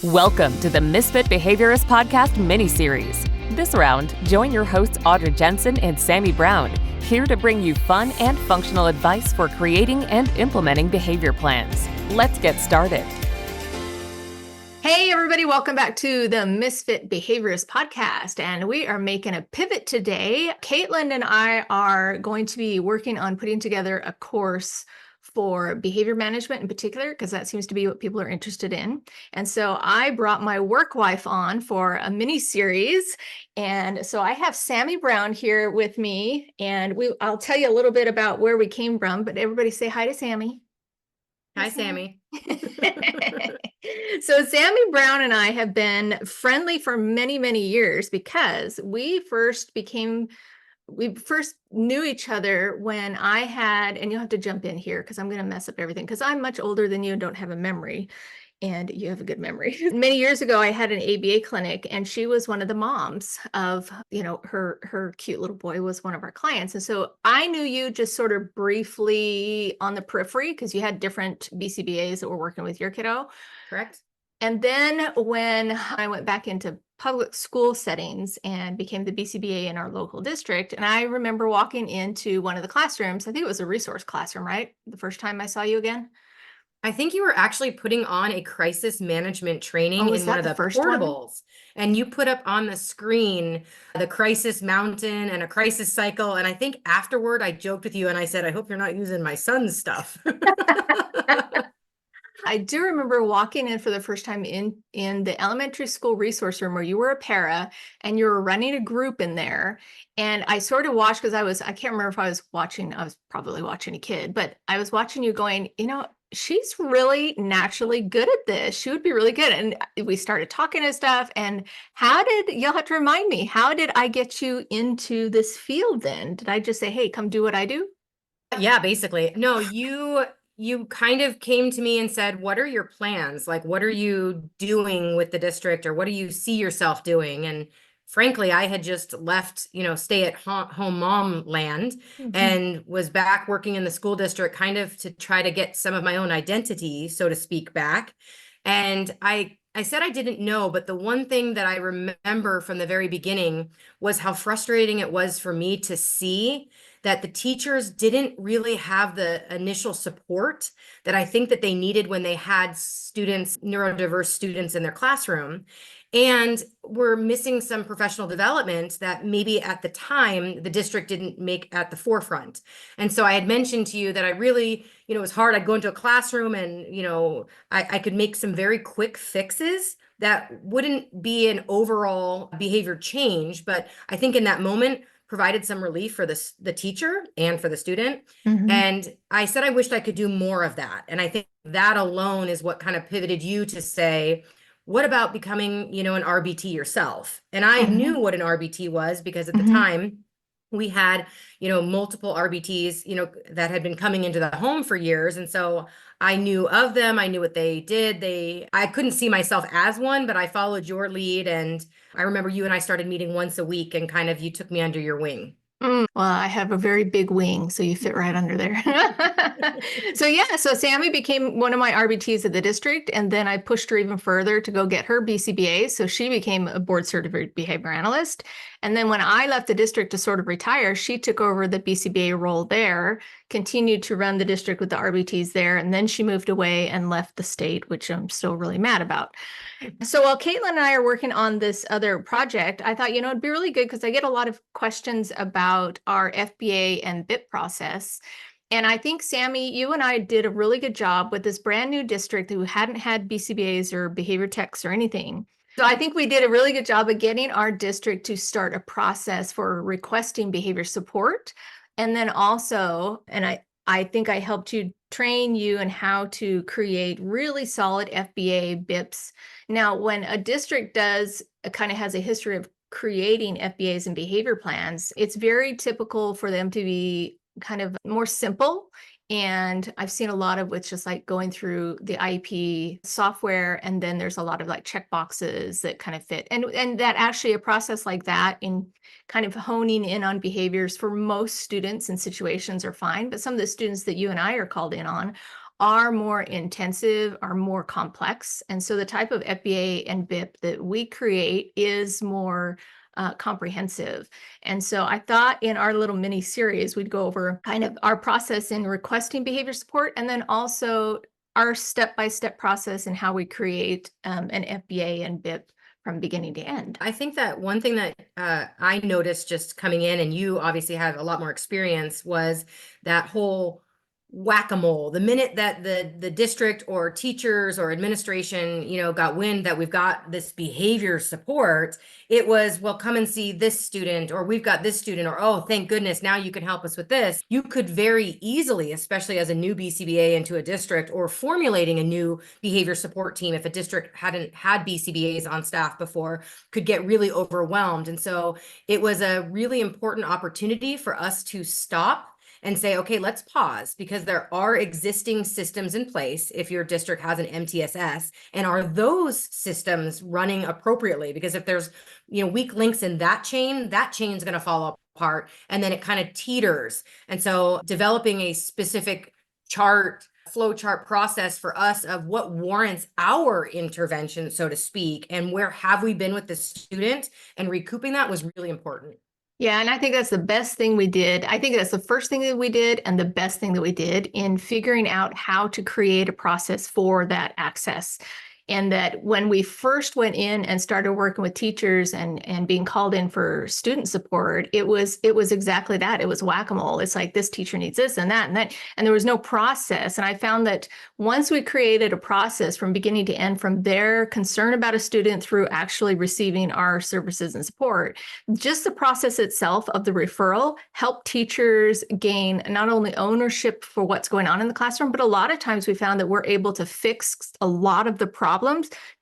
Welcome to the Misfit Behaviorist podcast mini-series. This round, join your hosts Audra Jensen and Sami Brown, here to bring you fun and functional advice for creating and implementing behavior plans. Let's get started. Hey everybody, welcome back to the Misfit Behaviorist podcast, and we are making a pivot today. Caitlin and I are going to be working on putting together a course for behavior management in particular, because that seems to be what people are interested in. And so I brought my work wife on for a mini series. And so I have Sami Brown here with me, and I'll tell you a little bit about where we came from, but everybody say hi to Sami. Hi, Sami. So Sami Brown and I have been friendly for many, many years because we first knew each other when I had, and you'll have to jump in here because I'm going to mess up everything because I'm much older than you and don't have a memory. And you have a good memory. Many years ago, I had an ABA clinic, and she was one of the moms of, her cute little boy was one of our clients. And so I knew you just sort of briefly on the periphery because you had different BCBAs that were working with your kiddo. Correct. And then when I went back into public school settings and became the BCBA in our local district, and I remember walking into one of the classrooms, I think it was a resource classroom, right? The first time I saw you again. I think you were actually putting on a crisis management training in one of the first portables. And you put up on the screen the crisis mountain and a crisis cycle. And I think afterward, I joked with you and I said, I hope you're not using my son's stuff. I do remember walking in for the first time in the elementary school resource room where you were a para and you were running a group in there. And I sort of watched because I can't remember if I was probably watching a kid, but I was watching you going, she's really naturally good at this. She would be really good. And we started talking and stuff. And you'll have to remind me, how did I get you into this field then? Did I just say, hey, come do what I do? Yeah, basically. No, you kind of came to me and said, what are your plans? Like, what are you doing with the district, or what do you see yourself doing? And frankly, I had just left, stay at home mom land and was back working in the school district kind of to try to get some of my own identity, so to speak, back. And I said I didn't know, but the one thing that I remember from the very beginning was how frustrating it was for me to see that the teachers didn't really have the initial support that I think that they needed when they had students, neurodiverse students in their classroom. And we're missing some professional development that maybe at the time the district didn't make at the forefront. And so I had mentioned to you that I really, it was hard. I'd go into a classroom and, I could make some very quick fixes that wouldn't be an overall behavior change. But I think in that moment, provided some relief for the teacher and for the student. And I said, I wished I could do more of that. And I think that alone is what kind of pivoted you to say, what about becoming, an RBT yourself? And I knew what an RBT was because at the time we had, multiple RBTs, that had been coming into the home for years. And so I knew of them. I knew what they did. I couldn't see myself as one, but I followed your lead. And I remember you and I started meeting once a week and kind of, you took me under your wing. Well, I have a very big wing, so you fit right under there. So Sami became one of my RBTs at the district, and then I pushed her even further to go get her BCBA. So she became a board certified behavior analyst. And then when I left the district to sort of retire, she took over the BCBA role there, continued to run the district with the RBTs there, and then she moved away and left the state, which I'm still really mad about. So while Caitlin and I are working on this other project, I thought, it'd be really good because I get a lot of questions about our FBA and BIP process. And I think, Sami, you and I did a really good job with this brand new district who hadn't had BCBAs or behavior techs or anything. So I think we did a really good job of getting our district to start a process for requesting behavior support. And then also, and I think I helped you train you in how to create really solid FBA BIPs. Now, when a district has a history of creating FBAs and behavior plans, it's very typical for them to be kind of more simple. And I've seen a lot of which just like going through the IEP software, and then there's a lot of like check boxes that kind of fit. And that actually a process like that in kind of honing in on behaviors for most students and situations are fine. But some of the students that you and I are called in on are more intensive, are more complex. And so the type of FBA and BIP that we create is more comprehensive. And so I thought in our little mini series, we'd go over kind of our process in requesting behavior support, and then also our step-by-step process and how we create an FBA and BIP from beginning to end. I think that one thing that I noticed just coming in, and you obviously have a lot more experience, was that whole whack-a-mole. The minute that the district or teachers or administration, got wind that we've got this behavior support, it was, well, come and see this student, or we've got this student, or, oh, thank goodness, now you can help us with this. You could very easily, especially as a new BCBA into a district, or formulating a new behavior support team, if a district hadn't had BCBAs on staff before, could get really overwhelmed. And so it was a really important opportunity for us to stop and say, okay, let's pause, because there are existing systems in place if your district has an MTSS, and are those systems running appropriately? Because if there's, weak links in that chain's going to fall apart, and then it kind of teeters. And so developing a specific flow chart process for us of what warrants our intervention, so to speak, and where have we been with the student, and recouping that was really important. Yeah, and I think that's the best thing we did. I think that's the first thing that we did and the best thing that we did in figuring out how to create a process for that access. And that when we first went in and started working with teachers and being called in for student support, it was exactly that. It was whack-a-mole. It's like, this teacher needs this and that, and there was no process. And I found that once we created a process from beginning to end, from their concern about a student through actually receiving our services and support, just the process itself of the referral helped teachers gain not only ownership for what's going on in the classroom, but a lot of times we found that we're able to fix a lot of the problems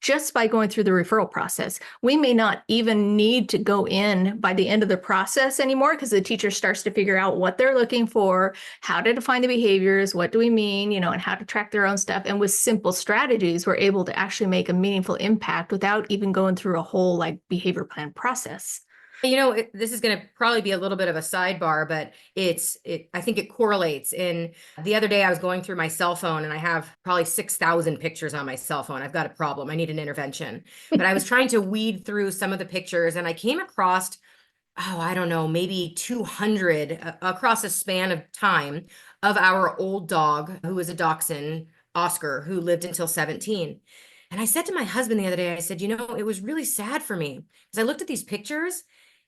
just by going through the referral process. We may not even need to go in by the end of the process anymore, because the teacher starts to figure out what they're looking for, how to define the behaviors, what do we mean, and how to track their own stuff. And with simple strategies, we're able to actually make a meaningful impact without even going through a whole behavior plan process. This is going to probably be a little bit of a sidebar, but I think it correlates. In the other day, I was going through my cell phone, and I have probably 6,000 pictures on my cell phone. I've got a problem. I need an intervention. But I was trying to weed through some of the pictures, and I came across, I don't know, maybe 200 across a span of time of our old dog, who was a dachshund, Oscar, who lived until 17. And I said to my husband the other day, I said, it was really sad for me, because I looked at these pictures,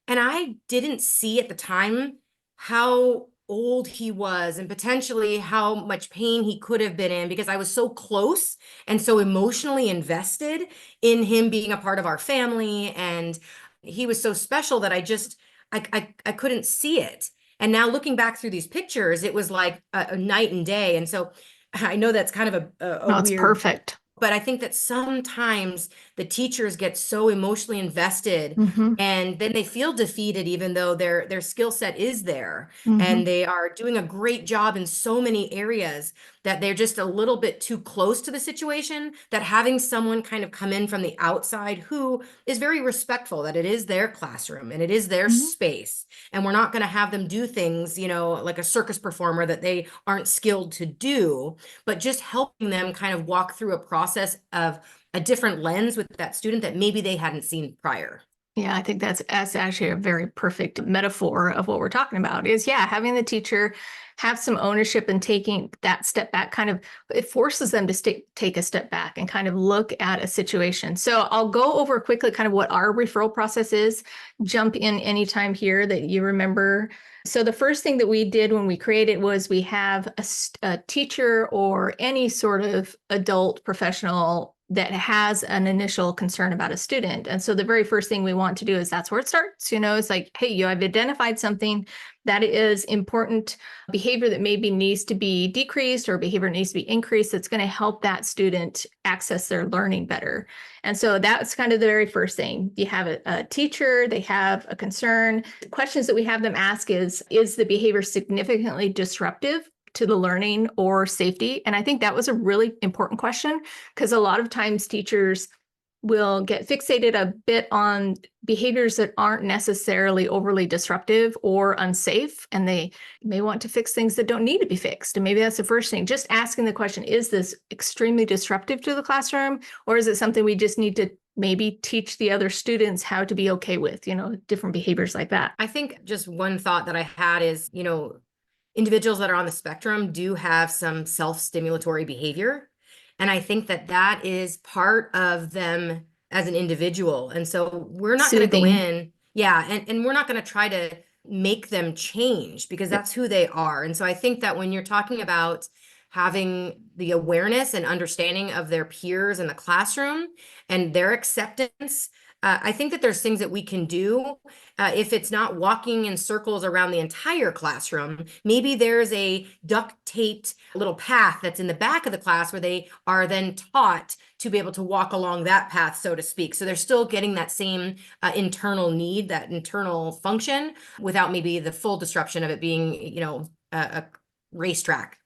and I didn't see at the time how old he was, and potentially how much pain he could have been in, because I was so close and so emotionally invested in him being a part of our family. And he was so special that I couldn't see it. And now looking back through these pictures, it was like a night and day. And so I know that's kind of No, it's weird, perfect. But I think that sometimes the teachers get so emotionally invested, and then they feel defeated, even though their skill set is there, and they are doing a great job in so many areas, that they're just a little bit too close to the situation, that having someone kind of come in from the outside who is very respectful, that it is their classroom and it is their space, and we're not going to have them do things, like a circus performer that they aren't skilled to do, but just helping them kind of walk through a process of a different lens with that student that maybe they hadn't seen prior. Yeah, I think that's actually a very perfect metaphor of what we're talking about is, having the teacher have some ownership and taking that step back, it forces them to take a step back and kind of look at a situation. So I'll go over quickly kind of what our referral process is. Jump in anytime here that you remember. So the first thing that we did when we created was we have a teacher or any sort of adult professional that has an initial concern about a student. And so the very first thing we want to do is, that's where it starts. It's like, hey, you have identified something that is important behavior that maybe needs to be decreased, or behavior needs to be increased, that's going to help that student access their learning better. And so that's kind of the very first thing. You have a teacher, they have a concern. The questions that we have them ask is the behavior significantly disruptive to the learning or safety? And I think that was a really important question, because a lot of times teachers will get fixated a bit on behaviors that aren't necessarily overly disruptive or unsafe, and they may want to fix things that don't need to be fixed. And maybe that's the first thing, just asking the question, is this extremely disruptive to the classroom, or is it something we just need to maybe teach the other students how to be okay with, different behaviors like that? I think just one thought that I had is, individuals that are on the spectrum do have some self-stimulatory behavior. And I think that that is part of them as an individual. And so we're not going to go in, and we're not going to try to make them change because that's who they are. And so I think that when you're talking about having the awareness and understanding of their peers in the classroom and their acceptance, I think that there's things that we can do. If it's not walking in circles around the entire classroom, maybe there's a duct taped little path that's in the back of the class where they are then taught to be able to walk along that path, so to speak. So they're still getting that same internal need, that internal function, without maybe the full disruption of it being, a racetrack.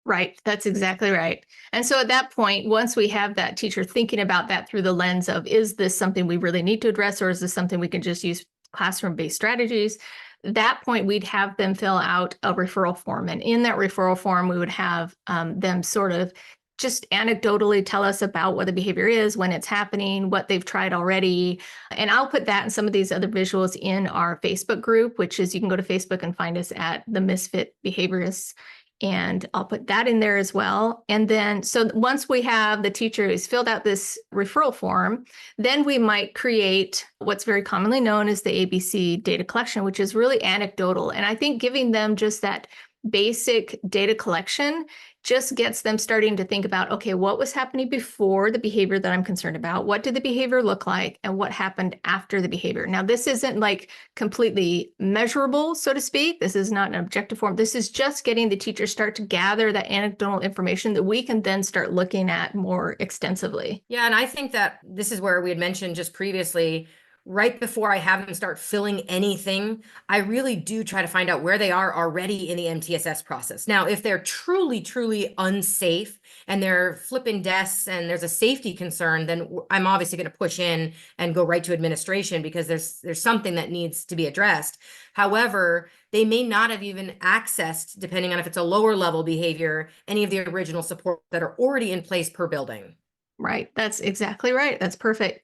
Right. That's exactly right. And so at that point, once we have that teacher thinking about that through the lens of, is this something we really need to address, or is this something we can just use classroom-based strategies? At that point, we'd have them fill out a referral form. And in that referral form, we would have them sort of just anecdotally tell us about what the behavior is, when it's happening, what they've tried already. And I'll put that and some of these other visuals in our Facebook group, which is, you can go to Facebook and find us at the Misfit Behaviorists. And I'll put that in there as well. And then, so once we have the teacher who's filled out this referral form, then we might create what's very commonly known as the ABC data collection, which is really anecdotal. And I think giving them just that basic data collection just gets them starting to think about, okay, what was happening before the behavior that I'm concerned about? What did the behavior look like? And what happened after the behavior? Now, this isn't like completely measurable, so to speak. This is not an objective form. This is just getting the teachers start to gather that anecdotal information that we can then start looking at more extensively. Yeah, and I think that this is where we had mentioned just previously, right before I have them start filling anything, I really do try to find out where they are already in the MTSS process. Now, if they're truly, truly unsafe and they're flipping desks and there's a safety concern, then I'm obviously going to push in and go right to administration because there's something that needs to be addressed. However, they may not have even accessed, depending on if it's a lower level behavior, any of the original support that are already in place per building. Right. That's exactly right. That's perfect.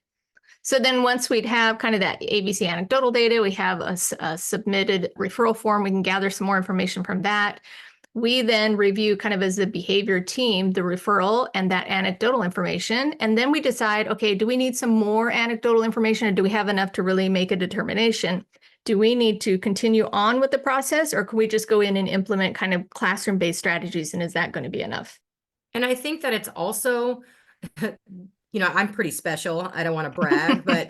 So then once we'd have kind of that ABC anecdotal data, we have a submitted referral form, we can gather some more information from that. We then review kind of as a behavior team, the referral and that anecdotal information. And then we decide, okay, do we need some more anecdotal information, or do we have enough to really make a determination? Do we need to continue on with the process, or can we just go in and implement kind of classroom-based strategies? And is that going to be enough? And I think that it's also I'm pretty special. I don't want to brag, but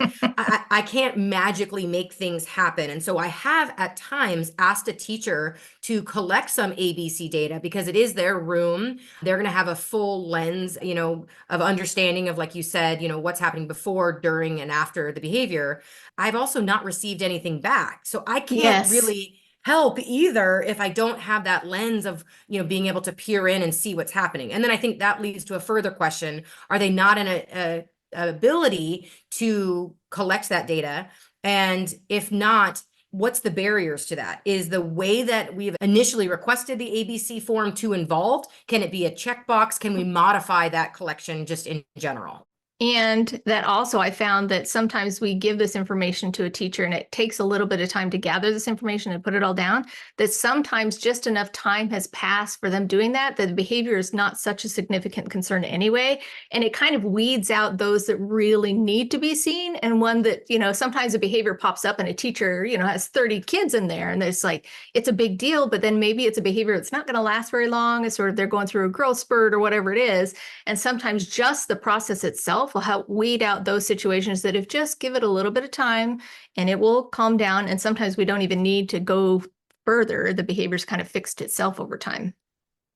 I can't magically make things happen. And so I have at times asked a teacher to collect some ABC data because it is their room. They're going to have a full lens, of understanding of, like you said, what's happening before, during, and after the behavior. I've also not received anything back. So I can't really help either if I don't have that lens of, being able to peer in and see what's happening. And then I think that leads to a further question. Are they not in a ability to collect that data? And if not, what's the barriers to that? Is the way that we've initially requested the ABC form too involved? Can it be a checkbox? Can we modify that collection just in general? And that also, I found that sometimes we give this information to a teacher and it takes a little bit of time to gather this information and put it all down, that sometimes just enough time has passed for them doing that the behavior is not such a significant concern anyway. And it kind of weeds out those that really need to be seen. And one that, sometimes a behavior pops up and a teacher, has 30 kids in there and it's like, it's a big deal, but then maybe it's a behavior that's not going to last very long. It's sort of, they're going through a growth spurt or whatever it is. And sometimes just the process itself will help weed out those situations that if just give it a little bit of time and it will calm down. And sometimes we don't even need to go further. The behavior's kind of fixed itself over time.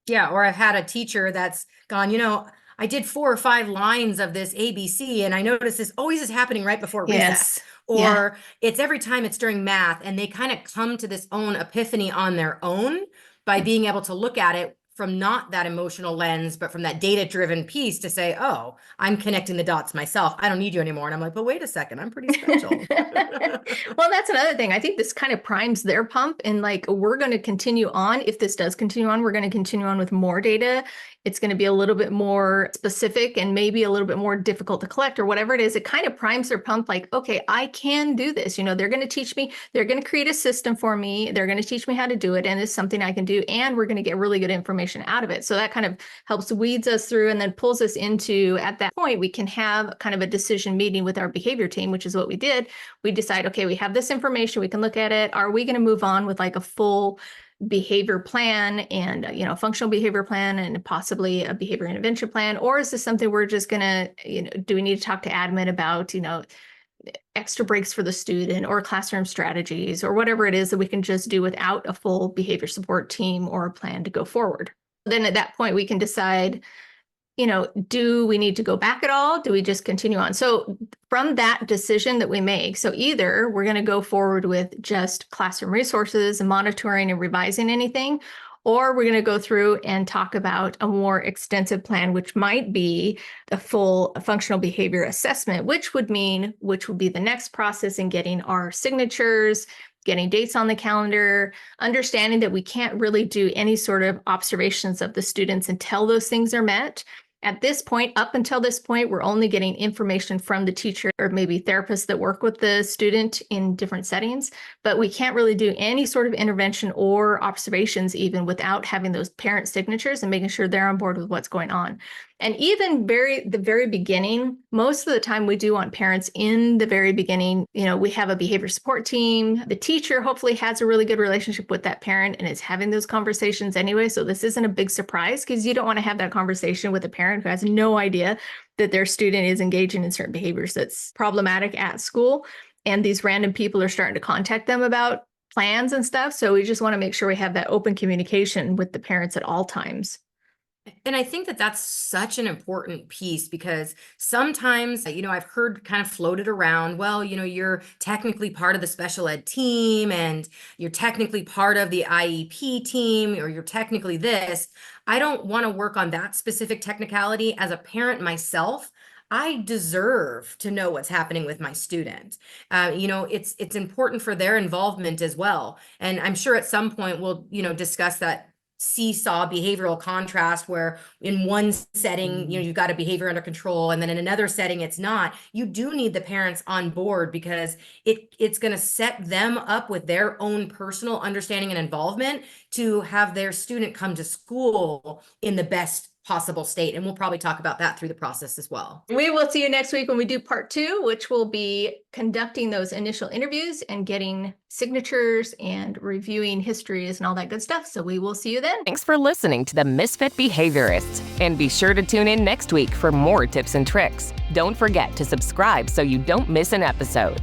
Yeah. Or I've had a teacher that's gone, I did 4 or 5 lines of this ABC and I noticed this always is happening right before recess. Or it's every time it's during math, and they kind of come to this own epiphany on their own by being able to look at it from not that emotional lens, but from that data-driven piece to say, oh, I'm connecting the dots myself. I don't need you anymore. And I'm like, but wait a second, I'm pretty special. Well, that's another thing. I think this kind of primes their pump, and like, we're going to continue on. If this does continue on, we're going to continue on with more data. It's going to be a little bit more specific and maybe a little bit more difficult to collect or whatever it is. It kind of primes their pump like, okay, I can do this. You know, they're going to teach me, they're going to create a system for me. They're going to teach me how to do it. And it's something I can do. And we're going to get really good information out of it. So that kind of helps weeds us through and then pulls us into, at that point, we can have kind of a decision meeting with our behavior team, which is what we did. We decide, okay, we have this information, we can look at it. Are we going to move on with like a full behavior plan and, functional behavior plan and possibly a behavior intervention plan? Or is this something we're just going to, do we need to talk to admin about, extra breaks for the student or classroom strategies or whatever it is that we can just do without a full behavior support team or a plan to go forward? Then at that point, we can decide, do we need to go back at all? Do we just continue on? So from that decision that we make, so either we're going to go forward with just classroom resources and monitoring and revising anything, or we're going to go through and talk about a more extensive plan, which might be a full functional behavior assessment, which would be the next process in getting our signatures, getting dates on the calendar, understanding that we can't really do any sort of observations of the students until those things are met. At this point, up until this point, we're only getting information from the teacher or maybe therapists that work with the student in different settings, but we can't really do any sort of intervention or observations even without having those parent signatures and making sure they're on board with what's going on. And even the very beginning, most of the time we do want parents in the very beginning, we have a behavior support team. The teacher hopefully has a really good relationship with that parent and is having those conversations anyway. So this isn't a big surprise because you don't want to have that conversation with a parent who has no idea that their student is engaging in certain behaviors that's problematic at school. And these random people are starting to contact them about plans and stuff. So we just want to make sure we have that open communication with the parents at all times. And I think that that's such an important piece because sometimes, I've heard kind of floated around, well, you're technically part of the special ed team and you're technically part of the IEP team, or you're technically this. I don't want to work on that specific technicality. As a parent myself, I deserve to know what's happening with my student. It's important for their involvement as well. And I'm sure at some point we'll, discuss that seesaw behavioral contrast where in one setting, you've got a behavior under control, and then in another setting, it's not. You do need the parents on board because it's going to set them up with their own personal understanding and involvement to have their student come to school in the best possible state. And we'll probably talk about that through the process as well. We will see you next week when we do part 2, which will be conducting those initial interviews and getting signatures and reviewing histories and all that good stuff. So we will see you then. Thanks for listening to the Misfit Behaviorist. And be sure to tune in next week for more tips and tricks. Don't forget to subscribe so you don't miss an episode.